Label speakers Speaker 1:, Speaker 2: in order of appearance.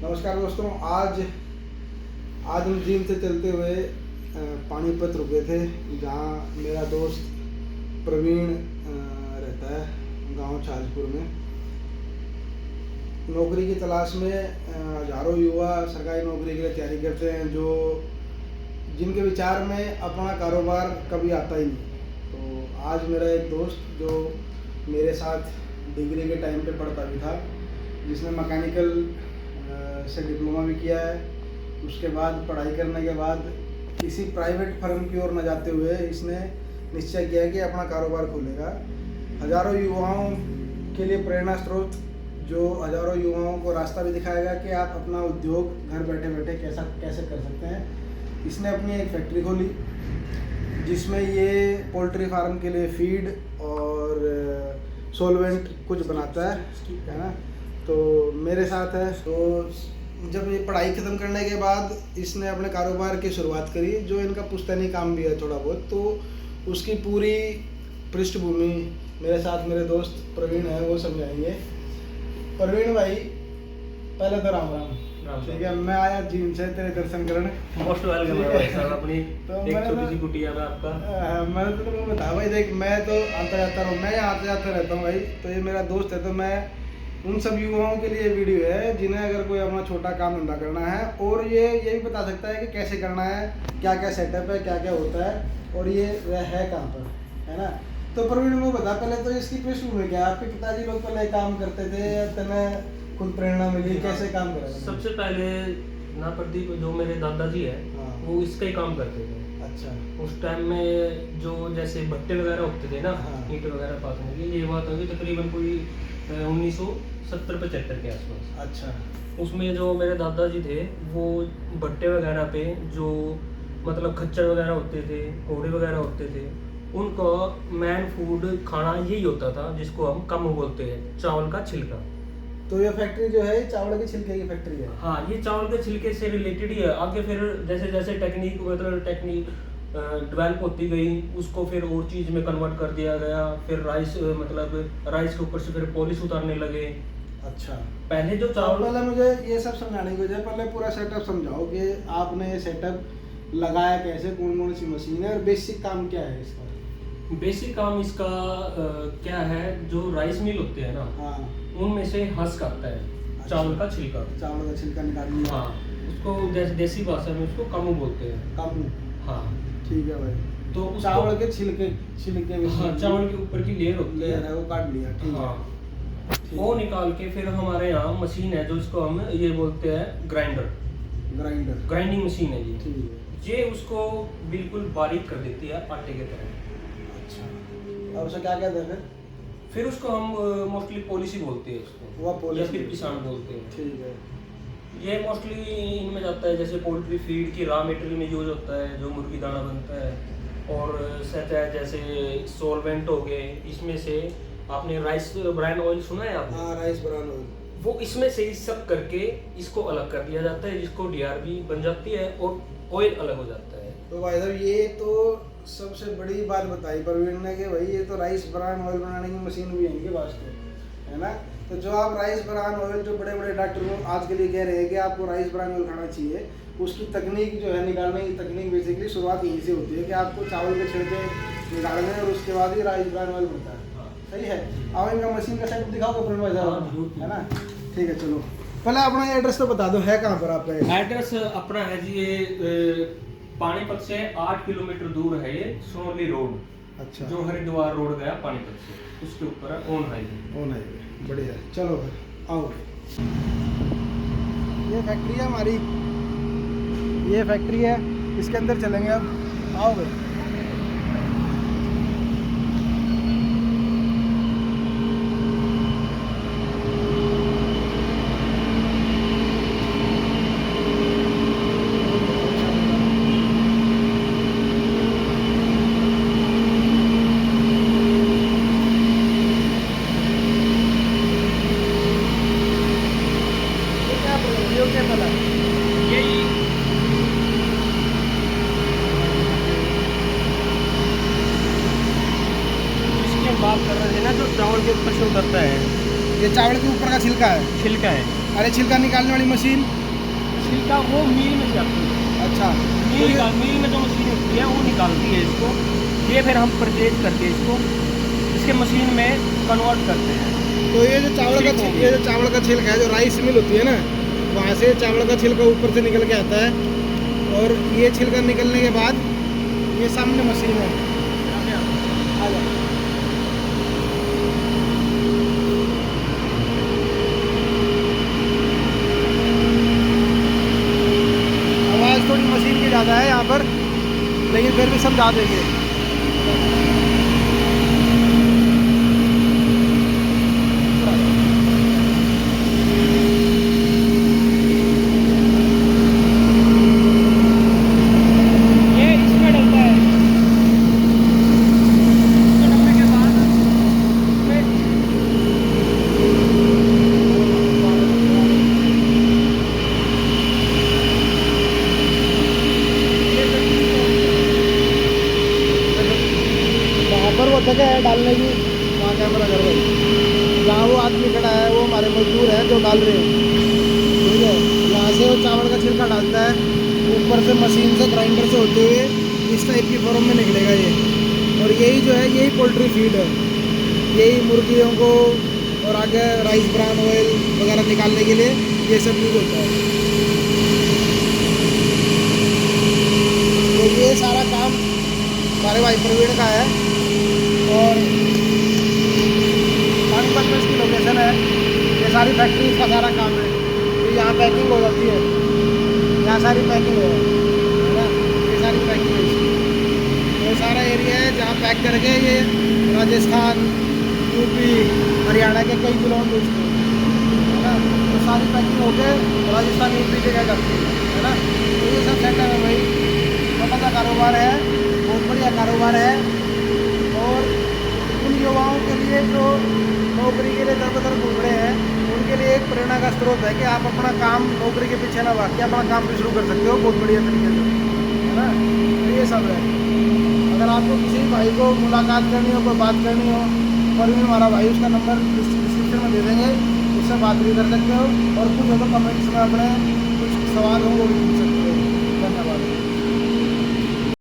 Speaker 1: नमस्कार दोस्तों। आज हम जिम से चलते हुए पानीपत रुके थे, जहाँ मेरा दोस्त प्रवीण रहता है, गांव छाजपुर में। नौकरी की तलाश में हजारों युवा सरकारी नौकरी के लिए तैयारी करते हैं, जिनके विचार में अपना कारोबार कभी आता ही नहीं। तो आज मेरा एक दोस्त जो मेरे साथ डिग्री के टाइम पे पढ़ता भी था, जिसने मैकेनिकल से डिप्लोमा भी किया है, उसके बाद पढ़ाई करने के बाद किसी प्राइवेट फर्म की ओर न जाते हुए इसने निश्चय किया कि अपना कारोबार खोलेगा। हजारों युवाओं के लिए प्रेरणा स्रोत, जो हजारों युवाओं को रास्ता भी दिखाएगा कि आप अपना उद्योग घर बैठे बैठे कैसे कर सकते हैं। इसने अपनी एक फैक्ट्री खोली, जिसमें ये पोल्ट्री फार्म के लिए फीड और सोलवेंट कुछ बनाता है ना। तो मेरे साथ है। तो जब ये पढ़ाई ख़त्म करने के बाद इसने अपने कारोबार की शुरुआत करी, जो इनका पुश्तैनी काम भी है थोड़ा बहुत, तो उसकी पूरी पृष्ठभूमि मेरे साथ मेरे दोस्त प्रवीण है, वो समझाएंगे। प्रवीण भाई, पहले तो राम राम। ठीक है, मैं आया जिम से तेरे दर्शन करने।
Speaker 2: मोस्ट वेलकम है भाई साहब अपनी
Speaker 1: तो
Speaker 2: एक छोटी सी कुटिया में आपका।
Speaker 1: मैंने तो तुमको बताया भाई, देख मैं तो आता जाता रहूँ, मैं आते जाता रहता हूँ भाई। तो ये मेरा दोस्त है, तो मैं उन सब युवाओं के लिए वीडियो है जिन्हें अगर कोई अपना छोटा काम धंधा करना है, और ये भी बता सकता है कि कैसे करना है, क्या क्या सेटअप है, क्या क्या होता है, और ये है कहाँ पर, है ना। तो प्रवीण को बता पहले, तो इसकी पृष्ठभूमि क्या है? आपके पिताजी लोग पहले काम करते थे या तुम्हें खुद प्रेरणा मिली, कैसे काम करा?
Speaker 2: सबसे पहले ना प्रदीप, जो मेरे दादाजी है वो इसका ही काम करते थे।
Speaker 1: अच्छा।
Speaker 2: उस टाइम में जो जैसे भट्टे वगैरह होते थे ना, ईंट वगैरह पाथने की, ये बात होगी तकरीबन कोई 1970-75 के आसपास।
Speaker 1: अच्छा।
Speaker 2: उसमें जो मेरे दादाजी थे वो भट्टे वगैरह पे जो मतलब खच्चर वगैरह होते थे, घोड़े वगैरह होते थे, उनका मैन फूड खाना यही होता था, जिसको हम कम बोलते हैं चावल का छिलका।
Speaker 1: तो ये फैक्ट्री जो है चावल के छिलके की फैक्ट्री है?
Speaker 2: हाँ, ये चावल के छिलके से रिलेटेड ही है। आगे फिर जैसे जैसे टेक्निक डेवलप होती गई, उसको फिर और चीज़ में कन्वर्ट कर दिया गया। फिर राइस राइस के ऊपर से फिर पॉलिश उतारने लगे।
Speaker 1: अच्छा।
Speaker 2: पहले जो चावल,
Speaker 1: पहले मुझे ये सब समझाने की वजह, पहले पूरा सेटअप समझाओ कि आपने ये सेटअप लगाया कैसे, कौन कौन सी मशीन है, और बेसिक काम क्या है इसका?
Speaker 2: बेसिक काम इसका क्या है, जो राइस मिल होते हैं ना,
Speaker 1: हाँ, उनमें
Speaker 2: उनमें से हस्क आता है।
Speaker 1: अच्छा।
Speaker 2: चावल का छिलका,
Speaker 1: चावल का छिलका निकाल लिया।
Speaker 2: हाँ, उसको जैसे देसी भाषा में उसको कामू बोलते हैं।
Speaker 1: कामू।
Speaker 2: हाँ,
Speaker 1: ठीक है भाई।
Speaker 2: तो
Speaker 1: चावल के छिलके
Speaker 2: हाँ, चावल के ऊपर की लेयर होती है,
Speaker 1: वो काट लिया। ठीक है।
Speaker 2: हाँ, वो निकाल के फिर हमारे यहाँ मशीन है, जो इसको हम ये बोलते हैं ग्राइंडर। ग्राइंडिंग मशीन है ये।
Speaker 1: ठीक है।
Speaker 2: ये उसको बिल्कुल बारीक कर देती है आटे के तरह।
Speaker 1: अच्छा। और उसे क्या कहते हैं
Speaker 2: फिर उसको हम मोस्टली पॉलिसी बोलते हैं इसको,
Speaker 1: वो पॉलिश,
Speaker 2: या फिर पिसान बोलते हैं।
Speaker 1: ठीक है।
Speaker 2: ये मोस्टली इनमें जाता है, जैसे पोल्ट्री फीड की रॉ मटेरियल में यूज होता है, जो मुर्गी दाना बनता है, और सच है जैसे सोलवेंट हो गए। इसमें से आपने राइस ब्रान ऑयल सुना है आपने?
Speaker 1: हाँ, राइस ब्रान ऑयल।
Speaker 2: वो इसमें से ही सब करके इसको अलग कर दिया जाता है, जिसको डीआरबी बन जाती है और ऑयल अलग हो जाता है।
Speaker 1: तो भाई साहब, ये तो सबसे बड़ी बात बताई प्रवीण ने कि भाई ये तो राइस ब्रान ऑयल बनाने की मशीन भी है इनके पास, तो है ना। तो जो आप राइस ब्रान ऑयल, जो बड़े बड़े डॉक्टर लोग आज के लिए कह रहे हैं कि आपको राइस ब्रान ऑयल खाना चाहिए, उसकी तकनीक जो है, निकालने की तकनीक बेसिकली शुरुआत यहीं से होती है कि आपको चावल के छिलके निकालने और उसके बाद ही राइस ब्रान ऑयल बनता है। सही है। अब इनका मशीन का सेटअप दिखाओ प्रवीण भाई साहब, है ना। ठीक है, चलो पहले अपना एड्रेस तो बता दो, है कहाँ पर आपका?
Speaker 2: एड्रेस अपना है जी, ये पानीपत से 8 किलोमीटर दूर है, ये सोनली रोड। अच्छा। जो हरिद्वार रोड गया पानीपत से, उसके ऊपर है ऑन हाईवे।
Speaker 1: बढ़िया, चलो फिर आओ। ये फैक्ट्री है हमारी, ये फैक्ट्री है, इसके अंदर चलेंगे अब। आओ भाई।
Speaker 2: बात कर रहे थे ना, जो चावल के ऊपर से उतरता है,
Speaker 1: ये चावल के ऊपर का छिलका है?
Speaker 2: छिलका है।
Speaker 1: अरे छिलका निकालने वाली मशीन?
Speaker 2: छिलका वो मिल में जाती है।
Speaker 1: अच्छा,
Speaker 2: मिल में जो मशीन होती है वो निकालती है इसको। ये फिर हम परचेज करके इसको इसके मशीन में कन्वर्ट करते हैं।
Speaker 1: तो ये जो चावल का छिलका है, जो राइस मिल होती है ना, वहाँ से चावल का छिलका ऊपर से निकल के आता है, और ये छिलका निकलने के बाद ये सामने मशीन है। आ जाओ। आवाज़ थोड़ी मशीन की ज़्यादा है यहाँ पर, लेकिन फिर भी समझा देंगे।
Speaker 2: ये इसमें डलता है। इसमें डलने के बाद इसमें
Speaker 1: वहाँ पर वो जगह है डालने की, वहाँ कैमरा कर रहे हैं। जहाँ वो आदमी खड़ा है वो हमारे मजदूर हैं जो डाल रहे हैं, ठीक है। यहाँ से वो चावल का छिलका डालता है, ऊपर से मशीन से ग्राइंडर से होते हुए इस टाइप की फॉर्म में निकलेगा ये। और यही जो है यही पोल्ट्री फीड है, यही मुर्गियों को और आगे राइस ब्रान ऑयल वगैरह निकालने के लिए ये सब यूज होता है। तो ये सारा काम हमारे भाई प्रवीण का है, और पानीपत में इसकी लोकेशन है। ये सारी फैक्ट्री का सारा काम है। तो यहाँ पैकिंग हो जाती है, यहाँ सारी पैकिंग है ना, ये सारी पैकिंग है इसकी। ये सारा एरिया है जहाँ पैक करके ये राजस्थान, यूपी, हरियाणा के कई जिलों में बेचते हैं, है ना। तो सारी पैकिंग होकर राजस्थान, यूपी के क्या करती है ना। तो ये सब सेटअप है भाई, छोटा सा कारोबार है, बहुत बढ़िया कारोबार है। और उन युवाओं के लिए जो नौकरी के लिए दर बदर घूम रहे हैं, उनके लिए एक प्रेरणा का स्रोत है कि आप अपना काम नौकरी के पीछे ना भाग के अपना काम भी शुरू कर सकते हो बहुत बढ़िया तरीके से, है ना। तो ये सब है। अगर आपको किसी भाई को मुलाकात करनी हो, कोई बात करनी हो, पर भी हमारा भाई उसका नंबर डिस्क्रिप्शन में दे देंगे, उससे बात भी कर सकते हो। और कुछ हो तो कमेंट्स में अपने कुछ सवाल हो वो भी पूछ सकते हो।